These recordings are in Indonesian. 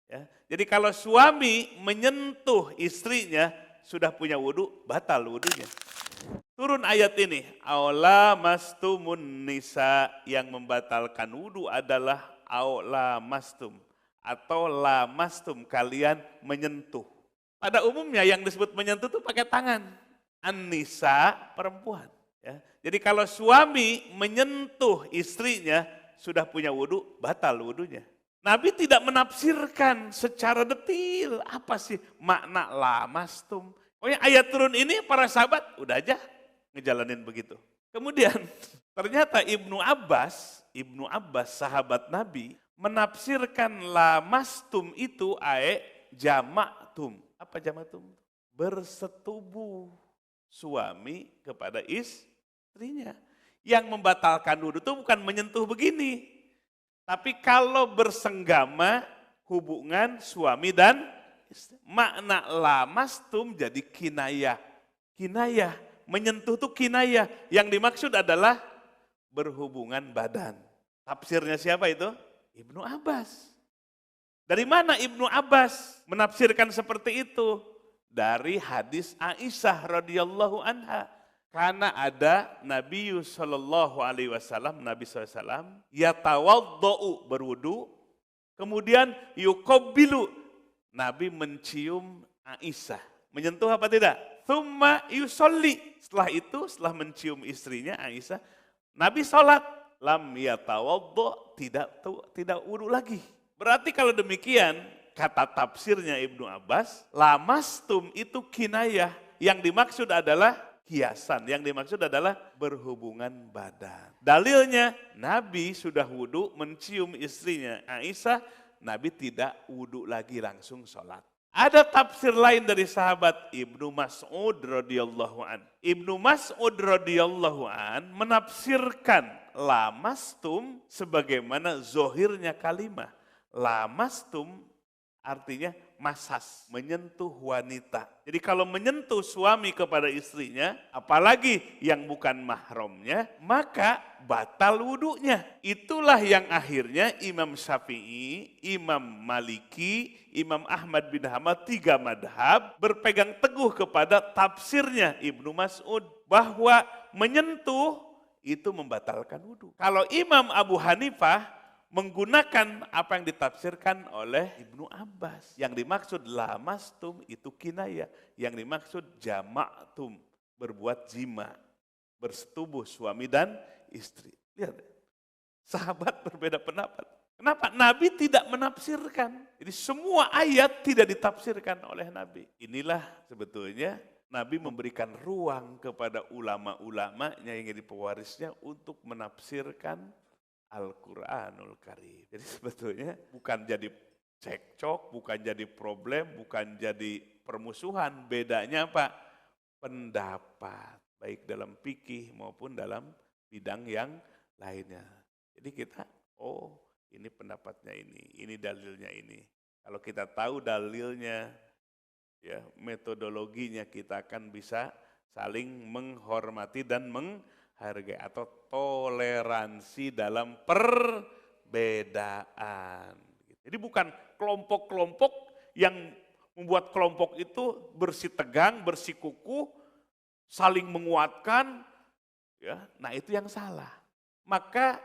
Ya. Jadi kalau suami menyentuh istrinya sudah punya wudhu, batal wudhunya. Turun ayat ini, aula mastumun nisa, yang membatalkan wudhu adalah aula mastum atau lamastum, kalian menyentuh. Pada umumnya yang disebut menyentuh itu pakai tangan. An-nisa, perempuan. Ya. Jadi kalau suami menyentuh istrinya sudah punya wudhu, batal wudhunya. Nabi tidak menafsirkan secara detail apa sih makna lamastum. Pokoknya ayat turun ini para sahabat udah aja ngejalanin begitu. Kemudian ternyata Ibnu Abbas sahabat Nabi menafsirkan lamastum itu jamaktum. Apa jamaktum? Bersetubuh suami kepada istrinya. Yang membatalkan wudhu itu bukan menyentuh begini, tapi kalau bersenggama hubungan suami dan istri. Makna lamastum jadi kinayah. Kinayah, menyentuh itu kinayah. Yang dimaksud adalah berhubungan badan. Tafsirnya siapa itu? Ibnu Abbas. Dari mana Ibnu Abbas menafsirkan seperti itu? Dari hadis Aisyah radhiyallahu anha. Karena ada Nabi sallallahu alaihi wasallam, Nabi SAW, yatawaddau, berwudu, kemudian yuqabbilu, Nabi mencium Aisyah. Menyentuh apa tidak? Tsumma yusolli, setelah itu, setelah mencium istrinya Aisyah, Nabi sholat. Lam yatawaddo, tidak wudu lagi. Berarti kalau demikian, kata tafsirnya Ibnu Abbas, lamastum itu kinayah, yang dimaksud adalah hiasan, yang dimaksud adalah berhubungan badan. Dalilnya, Nabi sudah wudu mencium istrinya Aisyah, Nabi tidak wudu lagi, langsung sholat. Ada tafsir lain dari sahabat Ibnu Mas'ud radhiyallahu an. Ibnu Mas'ud radhiyallahu an menafsirkan lamastum sebagaimana zohirnya kalimah. Lamastum artinya masas, menyentuh wanita. Jadi kalau menyentuh suami kepada istrinya, apalagi yang bukan mahramnya, maka batal wudunya. Itulah yang akhirnya Imam Syafi'i, Imam Maliki, Imam Ahmad bin Hanbal, 3 madhab berpegang teguh kepada tafsirnya Ibnu Mas'ud bahwa menyentuh itu membatalkan wudu. Kalau Imam Abu Hanifah menggunakan apa yang ditafsirkan oleh Ibnu Abbas. Yang dimaksud lamastum itu kinayah, yang dimaksud jamaktum, berbuat jima, bersetubuh suami dan istri. Lihat, sahabat berbeda pendapat. Kenapa? Nabi tidak menafsirkan. Jadi semua ayat tidak ditafsirkan oleh Nabi. Inilah sebetulnya Nabi memberikan ruang kepada ulama-ulamanya yang jadi pewarisnya untuk menafsirkan Al-Quranul Karim. Jadi sebetulnya bukan jadi cekcok, bukan jadi problem, bukan jadi permusuhan. Bedanya apa? Pendapat, baik dalam fikih maupun dalam bidang yang lainnya. Jadi kita, oh ini pendapatnya ini dalilnya ini. Kalau kita tahu dalilnya, ya metodologinya, kita akan bisa saling menghormati dan menghargai atau toleransi dalam perbedaan. Jadi bukan kelompok-kelompok yang membuat kelompok itu bersitegang, bersikukuh, saling menguatkan, ya. Nah itu yang salah. Maka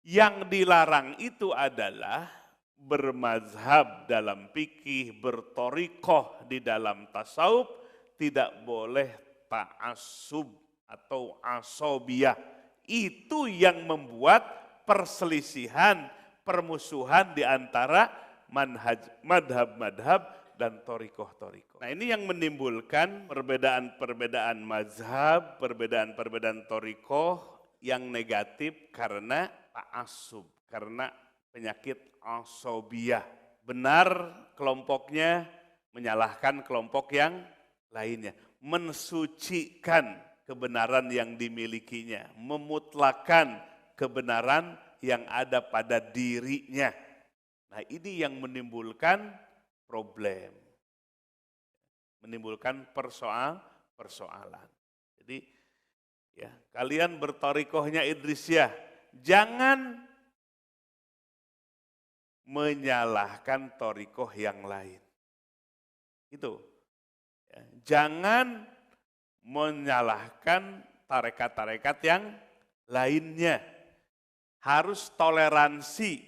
yang dilarang itu adalah bermazhab dalam fikih, bertorikoh di dalam tasawuf, tidak boleh ta'assub atau asobiyah. Itu yang membuat perselisihan, permusuhan di antara madhab-madhab dan torikoh-torikoh. Nah ini yang menimbulkan perbedaan-perbedaan mazhab, perbedaan-perbedaan torikoh yang negatif karena ta'assub, karena penyakit asobiyah. Benar kelompoknya menyalahkan kelompok yang lainnya, mensucikan kebenaran yang dimilikinya, memutlakan kebenaran yang ada pada dirinya. Nah ini yang menimbulkan problem, menimbulkan persoalan. Jadi ya kalian bertorikohnya Idrisiyah, jangan menyalahkan thariqah yang lain. Itu. Ya, jangan menyalahkan tarekat-tarekat yang lainnya. Harus toleransi,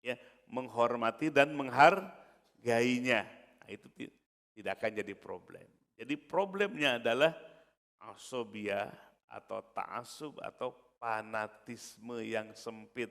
ya, menghormati dan menghargainya. Nah, itu tidak akan jadi problem. Jadi problemnya adalah asobia atau ta'asub atau fanatisme yang sempit.